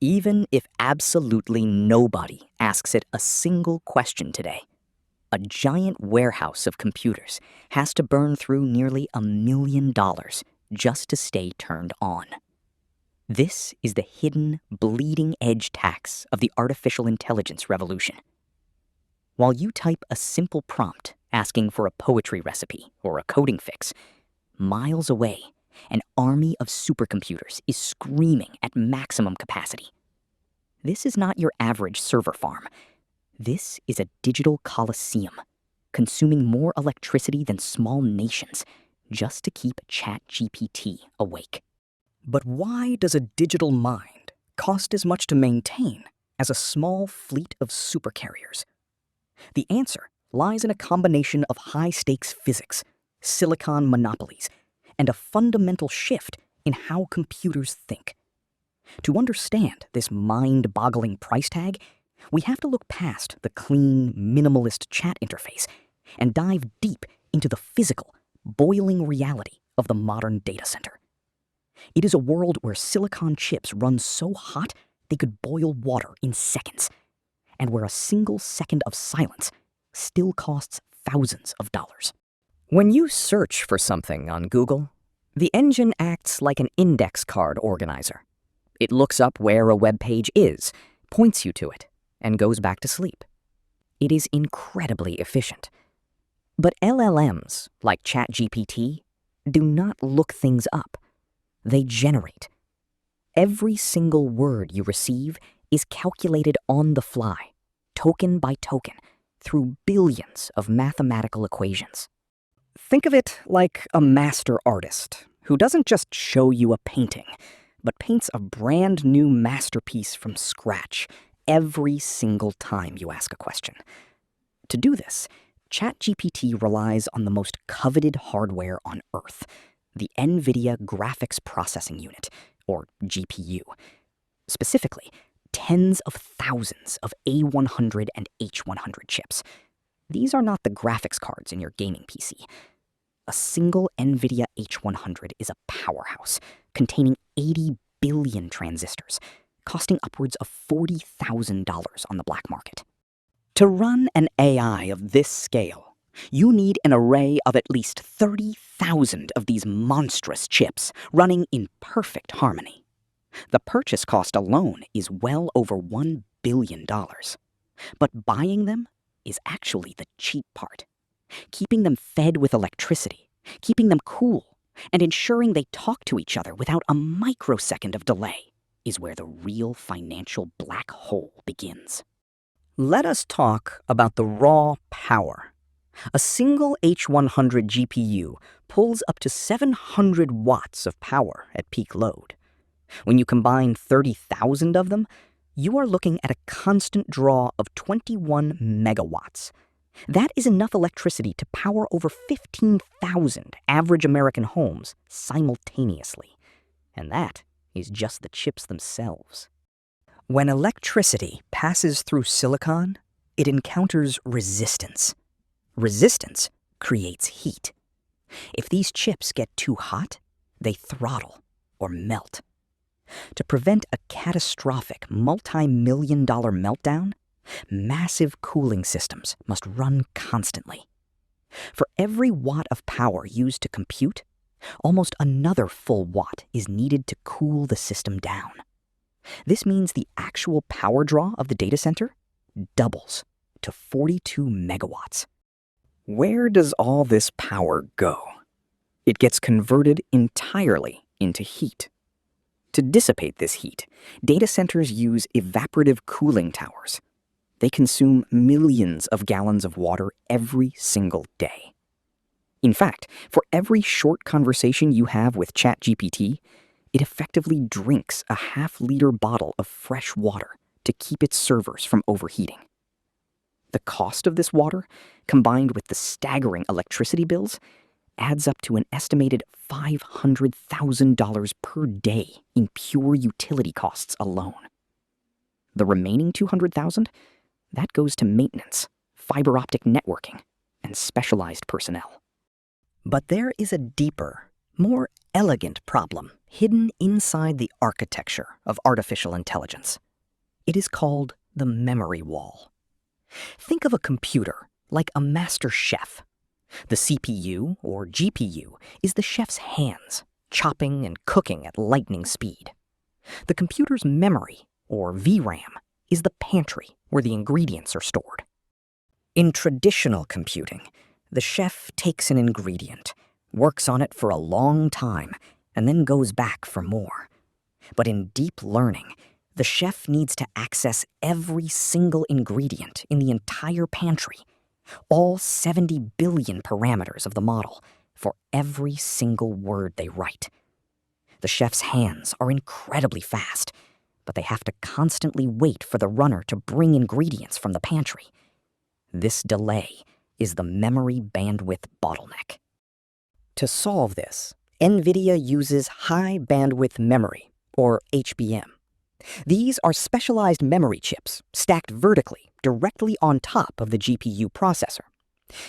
Even if absolutely nobody asks it a single question today, a giant warehouse of computers has to burn through nearly $1 million just to stay turned on. This is the hidden, bleeding-edge tax of the artificial intelligence revolution. While you type a simple prompt asking for a poetry recipe or a coding fix, miles away, an army of supercomputers is screaming at maximum capacity. This is not your average server farm. This is a digital coliseum, consuming more electricity than small nations just to keep ChatGPT awake. But why does a digital mind cost as much to maintain as a small fleet of supercarriers? The answer lies in a combination of high-stakes physics, silicon monopolies, and a fundamental shift in how computers think. To understand this mind-boggling price tag, we have to look past the clean, minimalist chat interface and dive deep into the physical, boiling reality of the modern data center. It is a world where silicon chips run so hot they could boil water in seconds, and where a single second of silence still costs thousands of dollars. When you search for something on Google, the engine acts like an index card organizer. It looks up where a web page is, points you to it, and goes back to sleep. It is incredibly efficient. But LLMs, like ChatGPT, do not look things up. They generate. Every single word you receive is calculated on the fly, token by token, through billions of mathematical equations. Think of it like a master artist who doesn't just show you a painting, but paints a brand new masterpiece from scratch every single time you ask a question. To do this, ChatGPT relies on the most coveted hardware on Earth, the NVIDIA Graphics Processing Unit, or GPU. Specifically, tens of thousands of A100 and H100 chips. These are not the graphics cards in your gaming PC. A single NVIDIA H100 is a powerhouse, containing 80 billion transistors, costing upwards of $40,000 on the black market. To run an AI of this scale, you need an array of at least 30,000 of these monstrous chips running in perfect harmony. The purchase cost alone is well over $1 billion. But buying them is actually the cheap part. Keeping them fed with electricity, keeping them cool, and ensuring they talk to each other without a microsecond of delay is where the real financial black hole begins. Let us talk about the raw power. A single H100 GPU pulls up to 700 watts of power at peak load. When you combine 30,000 of them, you are looking at a constant draw of 21 megawatts. That is enough electricity to power over 15,000 average American homes simultaneously. And that is just the chips themselves. When electricity passes through silicon, it encounters resistance. Resistance creates heat. If these chips get too hot, they throttle or melt. To prevent a catastrophic multi-million-dollar meltdown, massive cooling systems must run constantly. For every watt of power used to compute, almost another full watt is needed to cool the system down. This means the actual power draw of the data center doubles to 42 megawatts. Where does all this power go? It gets converted entirely into heat. To dissipate this heat, data centers use evaporative cooling towers. They consume millions of gallons of water every single day. In fact, for every short conversation you have with ChatGPT, it effectively drinks a half-liter bottle of fresh water to keep its servers from overheating. The cost of this water, combined with the staggering electricity bills, adds up to an estimated $500,000 per day in pure utility costs alone. The remaining $200,000, that goes to maintenance, fiber optic networking, and specialized personnel. But there is a deeper, more elegant problem hidden inside the architecture of artificial intelligence. It is called the memory wall. Think of a computer like a master chef. The CPU, or GPU, is the chef's hands, chopping and cooking at lightning speed. The computer's memory, or VRAM, is the pantry where the ingredients are stored. In traditional computing, the chef takes an ingredient, works on it for a long time, and then goes back for more. But in deep learning, the chef needs to access every single ingredient in the entire pantry, all 70 billion parameters of the model, for every single word they write. The chef's hands are incredibly fast, but they have to constantly wait for the runner to bring ingredients from the pantry. This delay is the memory bandwidth bottleneck. To solve this, NVIDIA uses high bandwidth memory, or HBM. These are specialized memory chips stacked vertically directly on top of the GPU processor.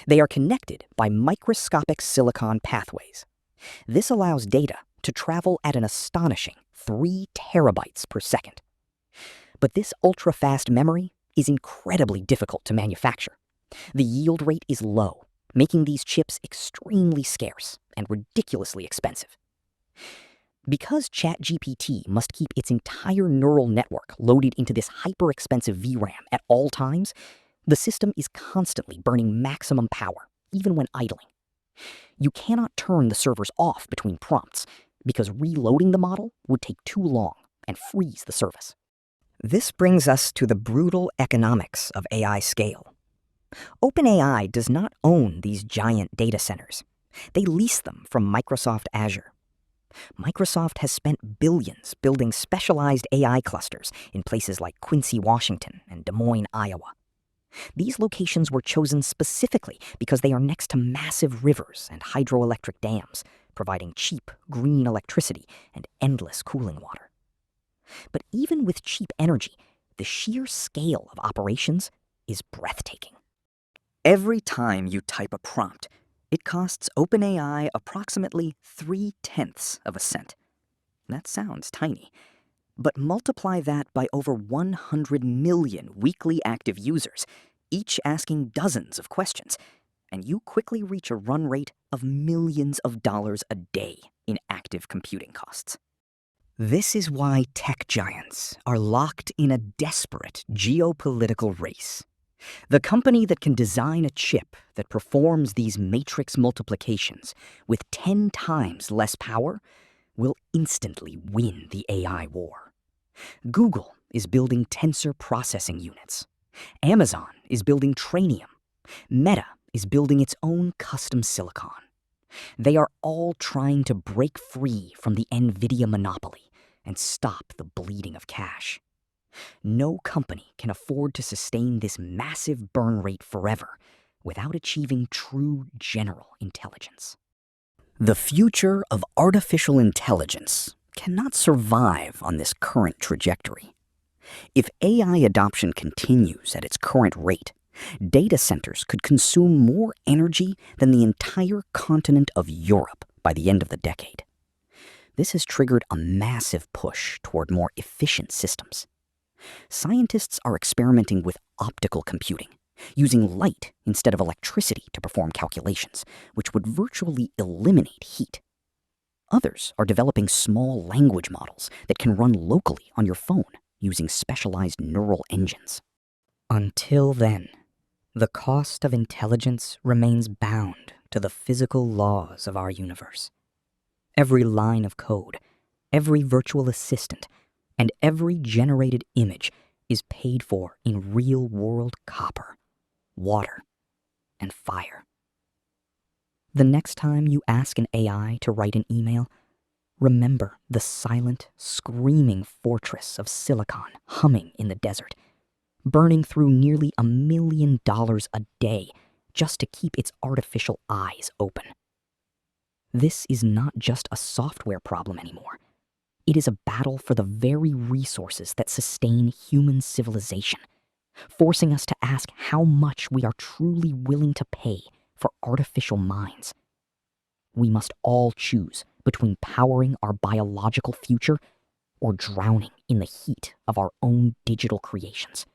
They are connected by microscopic silicon pathways. This allows data to travel at an astonishing 3 terabytes per second. But this ultra-fast memory is incredibly difficult to manufacture. The yield rate is low, making these chips extremely scarce and ridiculously expensive. Because ChatGPT must keep its entire neural network loaded into this hyper-expensive VRAM at all times, the system is constantly burning maximum power, even when idling. You cannot turn the servers off between prompts, because reloading the model would take too long and freeze the service. This brings us to the brutal economics of AI scale. OpenAI does not own these giant data centers. They lease them from Microsoft Azure. Microsoft has spent billions building specialized AI clusters in places like Quincy, Washington, and Des Moines, Iowa. These locations were chosen specifically because they are next to massive rivers and hydroelectric dams, providing cheap, green electricity and endless cooling water. But even with cheap energy, the sheer scale of operations is breathtaking. Every time you type a prompt, it costs OpenAI approximately 0.3 of a cent. That sounds tiny, but multiply that by over 100 million weekly active users, each asking dozens of questions, and you quickly reach a run rate of millions of dollars a day in active computing costs. This is why tech giants are locked in a desperate geopolitical race. The company that can design a chip that performs these matrix multiplications with 10 times less power will instantly win the AI war. Google is building tensor processing units. Amazon is building Trainium. Meta is building its own custom silicon. They are all trying to break free from the NVIDIA monopoly and stop the bleeding of cash. No company can afford to sustain this massive burn rate forever without achieving true general intelligence. The future of artificial intelligence cannot survive on this current trajectory. If AI adoption continues at its current rate, data centers could consume more energy than the entire continent of Europe by the end of the decade. This has triggered a massive push toward more efficient systems. Scientists are experimenting with optical computing, using light instead of electricity to perform calculations, which would virtually eliminate heat. Others are developing small language models that can run locally on your phone using specialized neural engines. Until then, the cost of intelligence remains bound to the physical laws of our universe. Every line of code, every virtual assistant, and every generated image is paid for in real-world copper, water, and fire. The next time you ask an AI to write an email, remember the silent, screaming fortress of silicon humming in the desert, burning through nearly $1 million a day just to keep its artificial eyes open. This is not just a software problem anymore. It is a battle for the very resources that sustain human civilization, forcing us to ask how much we are truly willing to pay for artificial minds. We must all choose between powering our biological future or drowning in the heat of our own digital creations.